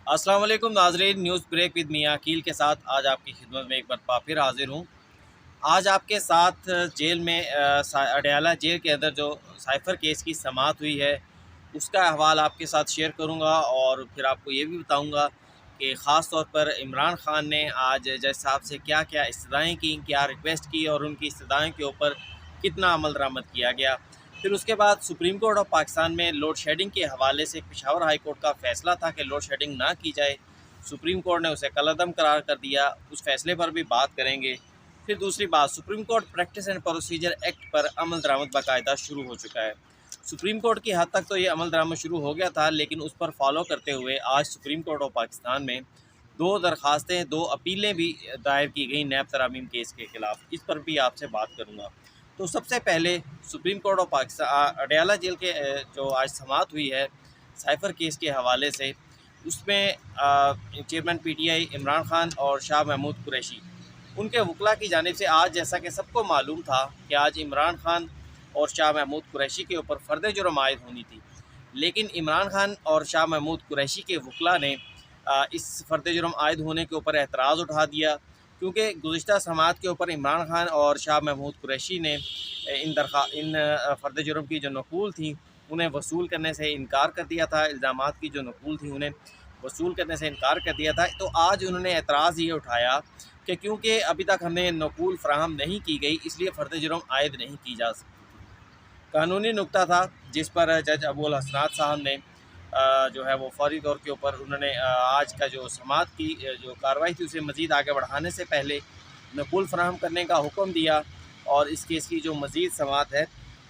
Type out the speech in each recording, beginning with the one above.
अस्सलाम वालेकुम नाजरीन, न्यूज़ ब्रेक विद मियाँ अकील के साथ आज आपकी खिदमत में एक मरतबा फिर हाजिर हूँ। आज आपके साथ जेल में अडयाला जेल के अंदर जो साइफ़र केस की समाअत हुई है, उसका अहवाल आपके साथ शेयर करूँगा और फिर आपको ये भी बताऊँगा कि ख़ास तौर पर इमरान ख़ान ने आज जज साहब से क्या-क्या इस्तदाएँ की, क्या रिक्वेस्ट की और उनकी इस्तदाएँ के ऊपर कितना अमल दरामद किया गया। फिर उसके बाद सुप्रीम कोर्ट ऑफ पाकिस्तान में लोड शेडिंग के हवाले से पेशावर हाई कोर्ट का फ़ैसला था कि लोड शेडिंग ना की जाए। सुप्रीम कोर्ट ने उसे कलअदम करार कर दिया, उस फ़ैसले पर भी बात करेंगे। फिर दूसरी बात, supreme court practice and procedure act पर अमल दरामद बाकायदा शुरू हो चुका है। सुप्रीम कोर्ट की हद तक तो ये अमल दरामद शुरू हो गया था, लेकिन उस पर फॉलो करते हुए आज सुप्रीम कोर्ट ऑफ पाकिस्तान में 2 दरख्वास्तें, 2 अपीलें भी दायर की गई नैब तरामीम केस के ख़िलाफ़। इस पर भी आपसे बात करूँगा। तो सबसे पहले Supreme Court of Pakistan Adiala jail के जो आज समाअत हुई है साइफ़र केस के हवाले से, उसमें चेयरमैन पीटीआई इमरान खान और शाह महमूद कुरैशी उनके वकला की जानिब से आज, जैसा कि सबको मालूम था कि आज इमरान खान और शाह महमूद कुरैशी के ऊपर फ़र्द जुर्म आयद होनी थी, लेकिन इमरान खान और शाह महमूद कुरैशी के वकला ने इस फ़र्द जुर्म आयद होने के ऊपर एतराज़ उठा दिया, क्योंकि गुज़िश्ता समाअत के ऊपर इमरान खान और शाह महमूद कुरैशी ने इन फ़र्द जुर्म की जो नकूल थी उन्हें वसूल करने से इनकार कर दिया था, इल्ज़ामात की जो नकूल थी उन्हें वसूल करने से इनकार कर दिया था। तो आज उन्होंने एतराज़ ये उठाया कि क्योंकि अभी तक हमें नकूल फ़राहम नहीं की गई, इसलिए फ़र्द जुर्म आयद नहीं की जा सकती। कानूनी नुक्ता था जिस पर जज अबुल हसनात साहब ने जो है वो फौरी तौर के ऊपर उन्होंने आज का जो समाअत की जो कार्रवाई थी उसे मज़ीद आगे बढ़ाने से पहले नकूल फ़राहम करने का हुक्म दिया और इस केस की जो मज़ीद समाअत है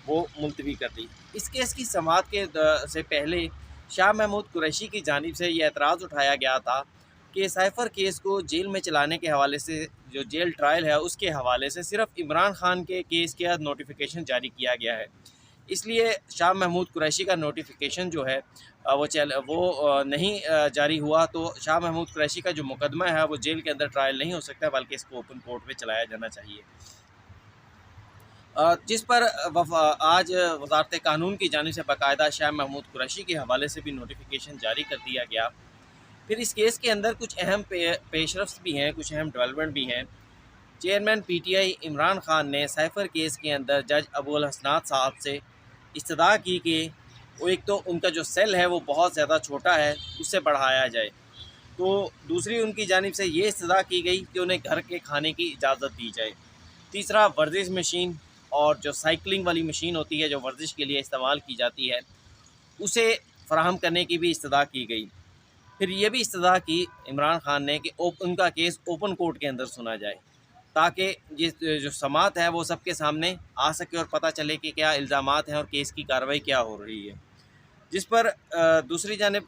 वो मुलतवी कर दी। इस केस की समाअत के से पहले शाह महमूद कुरैशी की जानिब से ये एतराज़ उठाया गया था कि साइफ़र केस को जेल में चलाने के हवाले से, जो जेल ट्रायल है उसके हवाले से सिर्फ़ इमरान खान के केस का नोटिफिकेशन जारी किया गया है। इसलिए शाह महमूद कुरैशी का नोटिफिकेशन जो है वो नहीं जारी हुआ, तो शाह महमूद कुरैशी का जो मुकदमा है वो जेल के अंदर ट्रायल नहीं हो सकता, बल्कि इसको ओपन कोर्ट में चलाया जाना चाहिए। जिस पर आज वज़ारत कानून की जानिब से बाकायदा शाह महमूद कुरैशी के हवाले से भी नोटिफिकेशन जारी कर दिया गया। फिर इस केस के अंदर कुछ अहम पेशरफ्त भी हैं, कुछ अहम डेवलपमेंट भी हैं। चेयरमैन पीटीआई इमरान खान ने साइफ़र केस के अंदर जज अबुल हसनात साहब से इस्तदा की कि वो, एक तो उनका जो सेल है वो बहुत ज़्यादा छोटा है, उससे बढ़ाया जाए। तो दूसरी उनकी जानिब से ये इस्तदा की गई कि उन्हें घर के खाने की इजाज़त दी जाए। तीसरा, वर्जिश मशीन और जो साइकिलिंग वाली मशीन होती है जो वर्जिश के लिए इस्तेमाल की जाती है, उसे फ़राहम करने की भी इस्तदा की गई। फिर ये भी इस्तदा की इमरान खान ने कि उनका केस ओपन कोर्ट के अंदर सुना जाए, ताकि ये जो समाअत है वो सबके सामने आ सके और पता चले कि क्या इल्ज़ामात हैं और केस की कार्रवाई क्या हो रही है। जिस पर दूसरी जानिब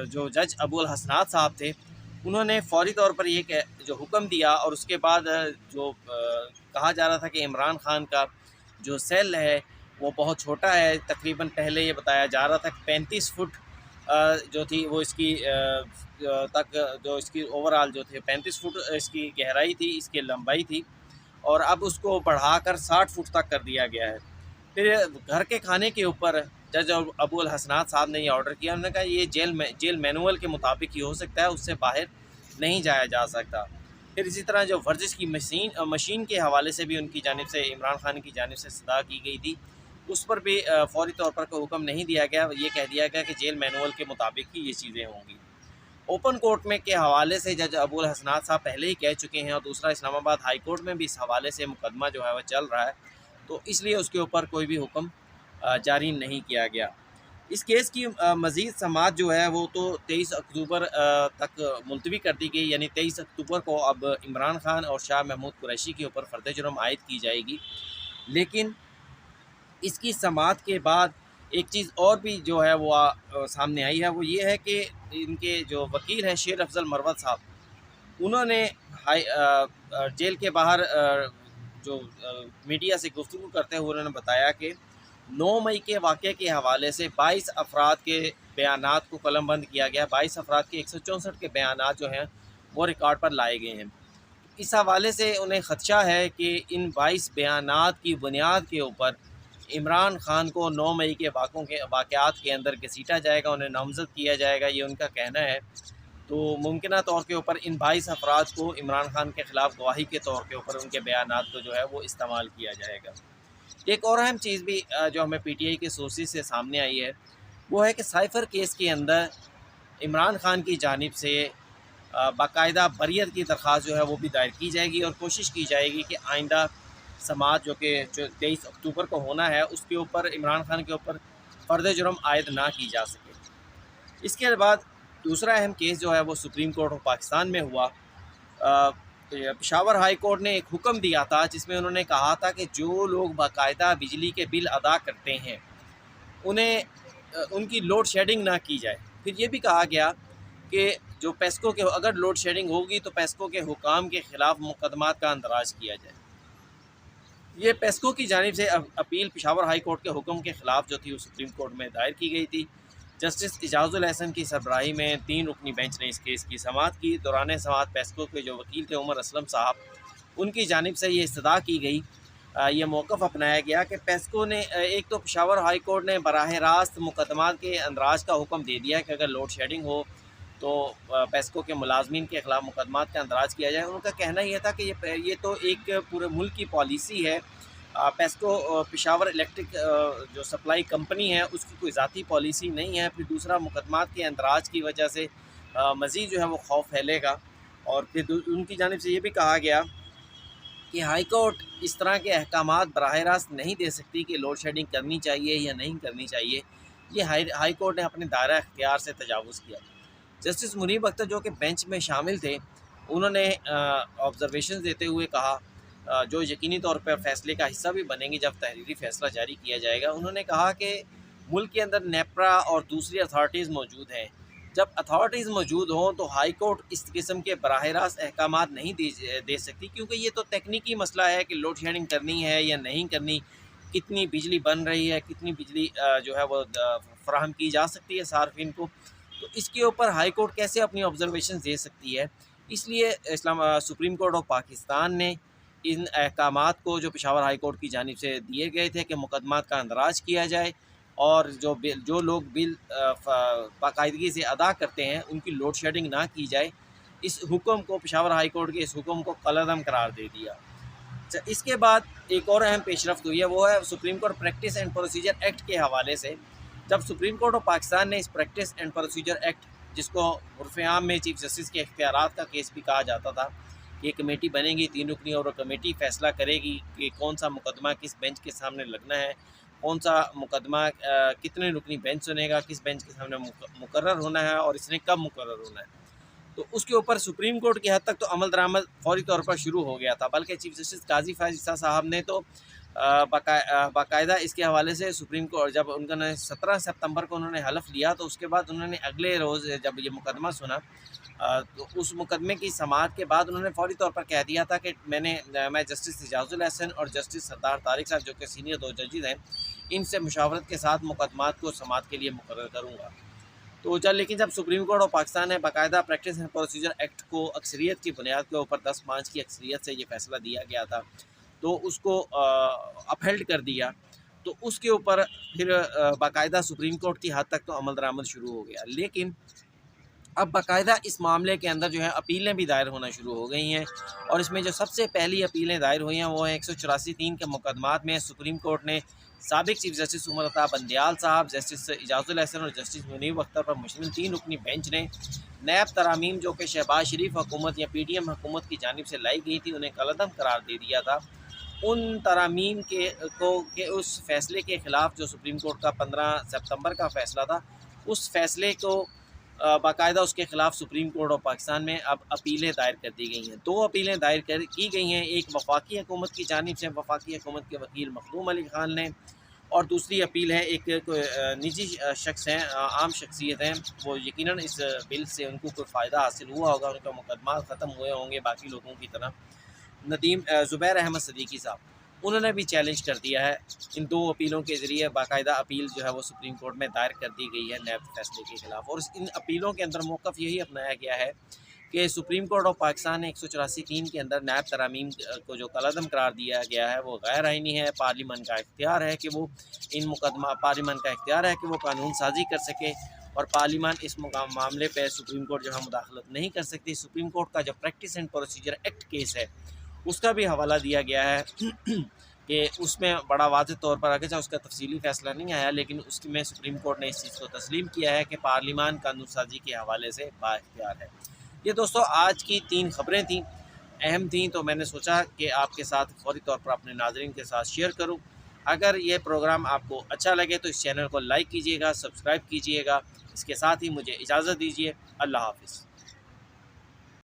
जो जज अबुल हसनात साहब थे, उन्होंने फ़ौरी तौर पर ये जो हुक्म दिया और उसके बाद कहा जा रहा था कि इमरान खान का जो सेल है वो बहुत छोटा है, तकरीबन पहले ये बताया जा रहा था कि 35 फुट जो थी वो इसकी तक जो इसकी ओवरऑल जो थे 35 फुट इसकी गहराई थी, इसकी लंबाई थी, और अब उसको बढ़ाकर 60 फुट तक कर दिया गया है। फिर घर के खाने के ऊपर जज अबुल हसनात साहब ने ये ऑर्डर किया, उन्होंने कहा ये जेल मैनुअल के मुताबिक ही हो सकता है, उससे बाहर नहीं जाया जा सकता। फिर इसी तरह जो वर्जिश की मशीन के हवाले से भी उनकी जानिब से, इमरान खान की जानिब से सदा की गई थी, उस पर भी फ़ौरी तौर पर कोई हुक्म नहीं दिया गया। ये कह दिया गया कि जेल मैनुअल के मुताबिक ही ये चीज़ें होंगी। ओपन कोर्ट में के हवाले से जज अबुल हसनात साहब पहले ही कह चुके हैं, और दूसरा इस्लामाबाद हाई कोर्ट में भी इस हवाले से मुकदमा जो है वह चल रहा है, तो इसलिए उसके ऊपर कोई भी हुक्म जारी नहीं किया गया। इस केस की मज़ीद समाअत जो है वो तो 23 अक्टूबर तक मुलतवी कर दी गई, यानी 23 अक्टूबर को अब इमरान खान और शाह महमूद कुरैशी के ऊपर फ़र्द जुर्म आयद की जाएगी। लेकिन इसकी समाअत के बाद एक चीज़ और भी जो है वो सामने आई है, वो ये है कि इनके जो वकील हैं शेर अफ़ज़ल मरवत साहब, उन्होंने जेल के बाहर मीडिया से गुफ्तगू करते हुए उन्होंने बताया कि 9 मई के वाक़ये के हवाले से 22 अफराद के बयानात को कलमबंद किया गया। 22 अफराद के 164 के बयानात जो हैं वो रिकॉर्ड पर लाए गए हैं। इस हवाले से उन्हें ख़दशा है कि इन 22 बयानात की बुनियाद के ऊपर इमरान खान को 9 मई के वाक़यात के अंदर घसीटा जाएगा, उन्हें नामज़द किया जाएगा, ये उनका कहना है। तो मुमकिना तौर के ऊपर इन 22 अफराद को इमरान खान के ख़िलाफ़ गवाही के तौर के ऊपर उनके बयानात को जो है वो इस्तेमाल किया जाएगा। एक और अहम चीज़ भी जो हमें पीटीआई के सोर्सेज़ से सामने आई है, वो है कि साइफ़र केस के अंदर इमरान खान की जानिब से बाकायदा बरियत की दरख्वास्त जो है वो भी दायर की जाएगी और कोशिश की जाएगी कि आइंदा समात जो 23 अक्टूबर को होना है उसके ऊपर इमरान खान के ऊपर फ़र्द जुर्म आयद ना की जा सके। इसके बाद दूसरा अहम केस जो है वो सुप्रीम कोर्ट ऑफ पाकिस्तान में हुआ। पेशावर हाई कोर्ट ने एक हुक्म दिया था जिसमें उन्होंने कहा था कि जो लोग बाकायदा बिजली के बिल अदा करते हैं उन्हें उनकी लोड शेडिंग ना की जाए। फिर ये भी कहा गया कि जो पेस्को के अगर लोड शेडिंग होगी तो पेस्को के हुकाम के ख़िलाफ़ मुकदमात का अंदराज किया जाए। ये पेस्को की जानिब से अपील पेशावर हाई कोर्ट के हुक्म के ख़िलाफ़ जो थी वो सुप्रीम कोर्ट में दायर की गई थी। जस्टिस इजाज़ुल हसन की सरबराही में 3 रुकनी बेंच ने इस केस की समाअत की। दौरान समाअत पेस्को के जो वकील थे उमर असलम साहब, उनकी जानिब से ये इस्तदा की गई, ये मौक़िफ़ अपनाया गया कि पेस्को ने एक तो पेशावर हाई कोर्ट ने बराह रास्त मुकदमात के अंदराज का हुक्म दे दिया कि अगर लोड शेडिंग हो तो पेस्को के मुलाजमीन के ख़िलाफ़ मुकदमात का अंदराज किया जाए। उनका कहना यह था कि ये तो एक पूरे मुल्क की पॉलिसी है। पेस्को पेशावर इलेक्ट्रिक जो सप्लाई कंपनी है उसकी कोई ज़ाती पॉलिसी नहीं है। फिर दूसरा, मुकदमात के अंदराज की वजह से मज़ीद जो है वो खौफ फैलेगा। और फिर उनकी जानिब से ये भी कहा गया कि हाई कोर्ट इस तरह के अहकामात बराह रास्त नहीं दे सकती कि लोड शेडिंग करनी चाहिए या नहीं करनी चाहिए। ये हाई कोर्ट ने अपने दायरा इख्तियार से तजावुज़ किया। जस्टिस मुनीब अख्तर जो कि बेंच में शामिल थे, उन्होंने ऑब्जर्वेशन देते हुए कहा, जो यकीनी तौर पर फ़ैसले का हिस्सा भी बनेंगे जब तहरीरी फ़ैसला जारी किया जाएगा। उन्होंने कहा कि मुल्क के अंदर नेपरा और दूसरी अथॉरिटीज़ मौजूद हैं। जब अथॉरिटीज़ मौजूद हों तो हाई कोर्ट इस किस्म के बराह रास्त अहकामात नहीं दे सकती, क्योंकि ये तो तकनीकी मसला है कि लोड शेडिंग करनी है या नहीं करनी, कितनी बिजली बन रही है, कितनी बिजली जो है वो फ़राहम की जा सकती है सार्फिन को। तो इसके ऊपर हाई कोर्ट कैसे अपनी ऑब्जर्वेशन दे सकती है। इसलिए सुप्रीम कोर्ट ऑफ पाकिस्तान ने इन अहकामात को जो पेशावर हाई कोर्ट की जानिब से दिए गए थे कि मुकदमात का अंदराज किया जाए और जो लोग बिल बाकायदगी से अदा करते हैं उनकी लोड शेडिंग ना की जाए, इस हुक्म को पेशावर हाई कोर्ट के इस हुक्म को कलअदम करार दे दिया। इसके बाद एक और अहम पेशरफ्त हुई है, वो है supreme court practice and procedure act के हवाले से। जब सुप्रीम कोर्ट ऑफ पाकिस्तान ने इस प्रैक्टिस एंड प्रोसीजर एक्ट, जिसको उर्फ़-ए-आम में चीफ जस्टिस के इख्तियारात का केस भी कहा जाता था, ये कमेटी बनेगी 3 रुकनी और कमेटी फ़ैसला करेगी कि कौन सा मुकदमा किस बेंच के सामने लगना है, कौन सा मुकदमा कितने रुकनी बेंच सुनेगा, किस बेंच के सामने मुकर्रर होना है और इसने कब मुकर्रर होना है। तो उसके ऊपर सुप्रीम कोर्ट की हद तक तो अमल दरामद फ़ौरी तौर पर शुरू हो गया था, बल्कि चीफ जस्टिस काज़ी फ़ायज़ ईसा साहब ने तो बाकायदा इसके हवाले से सुप्रीम कोर्ट, जब उन्होंने 17 सितंबर को उन्होंने हलफ लिया तो उसके बाद उन्होंने अगले रोज़ जब ये मुकदमा सुना तो उस मुकदमे की समाअत के बाद उन्होंने फ़ौरी तौर पर कह दिया था कि मैं जस्टिस इजाज़ुल हसन और जस्टिस सरदार तारिक साहब जो कि सीनियर 2 जजेस हैं, इनसे मुशावरत के साथ मुकदमात को समाअत के लिए मुकर्रर करूँगा। तो लेकिन जब सुप्रीम कोर्ट ऑफ पाकिस्तान ने बाकायदा प्रैक्टिस एंड प्रोसीजर एक्ट को अक्सरियत की बुनियाद के ऊपर 10-5 की अक्सरियत से ये फ़ैसला दिया गया था, तो उसको अपहेल्ड कर दिया, तो उसके ऊपर फिर बाकायदा सुप्रीम कोर्ट की हद तक तो अमल दरामद शुरू हो गया। लेकिन अब बाकायदा इस मामले के अंदर जो है अपीलें भी दायर होना शुरू हो गई हैं, और इसमें जो सबसे पहली अपीलें दायर हुई हैं वो है 184(3) के मुकदमात में सुप्रीम कोर्ट ने साबिक चीफ जस्टिस उमर अता बंदयाल साहब, जस्टिस इजाज़ुल हसन और जस्टिस मुनीब अख्तर पर मुश्तमिल 3 रुकनी बेंच ने नैब तरामीम जो कि शहबाज शरीफ हुकूमत या PDM हुकूमत की जानिब से लाई गई थी उन्हें कलअदम करार दे दिया था। उन तरामीम के उस फैसले के ख़िलाफ़ जो सुप्रीम कोर्ट का 15 सितंबर का फ़ैसला था, उस फैसले को बाकायदा उसके ख़िलाफ़ सुप्रीम कोर्ट ऑफ पाकिस्तान में अब अपीलें दायर कर दी गई हैं। 2 अपीलें दायर की गई हैं, एक वफाकी हुकूमत की जानिब से वफाकी हुकूमत के वकील मखदूम अली ख़ान ने, और दूसरी अपील है एक निजी शख्स हैं, आम शख्सियत हैं, वो यकीनन इस बिल से उनको कोई फ़ायदा हासिल हुआ होगा, उनका मुकदमा ख़त्म हुए होंगे बाकी लोगों की तरह, नदीम ज़ुबैर अहमद सदीकी साहब, उन्होंने भी चैलेंज कर दिया है। इन 2 अपीलों के ज़रिए बाकायदा अपील जो है वो सुप्रीम कोर्ट में दायर कर दी गई है नैब फैसले के ख़िलाफ़, और इन अपीलों के अंदर मौक़िफ़ यही अपनाया गया है कि सुप्रीम कोर्ट ऑफ पाकिस्तान ने 184(3) के अंदर नायब तरामीम को जो कलअदम करार दिया गया है वो गैर आइनी है। पार्लियामेंट का इख्तियार है कि वो पार्लियामेंट का इख्तियार है कि वो कानून साजी कर सके और पार्लियामेंट इस मामले पे सुप्रीम कोर्ट जो है मुदाखलत नहीं कर सकती। सुप्रीम कोर्ट का जो practice and procedure act case है उसका भी हवाला दिया गया है कि उसमें बड़ा वाज़ेह तौर पर आगे उसका तफसीली फ़ैसला नहीं आया, लेकिन उसमें सुप्रीम कोर्ट ने इस चीज़ को तस्लीम किया है कि पार्लियामेंट कानून साजी के हवाले से बाइख्तियार है। ये दोस्तों आज की 3 ख़बरें थीं, अहम थीं, तो मैंने सोचा कि आपके साथ फ़ौरी तौर पर अपने नाज़रीन के साथ शेयर करूं। अगर ये प्रोग्राम आपको अच्छा लगे तो इस चैनल को लाइक कीजिएगा, सब्सक्राइब कीजिएगा। इसके साथ ही मुझे इजाज़त दीजिए। अल्लाह हाफ़िज़।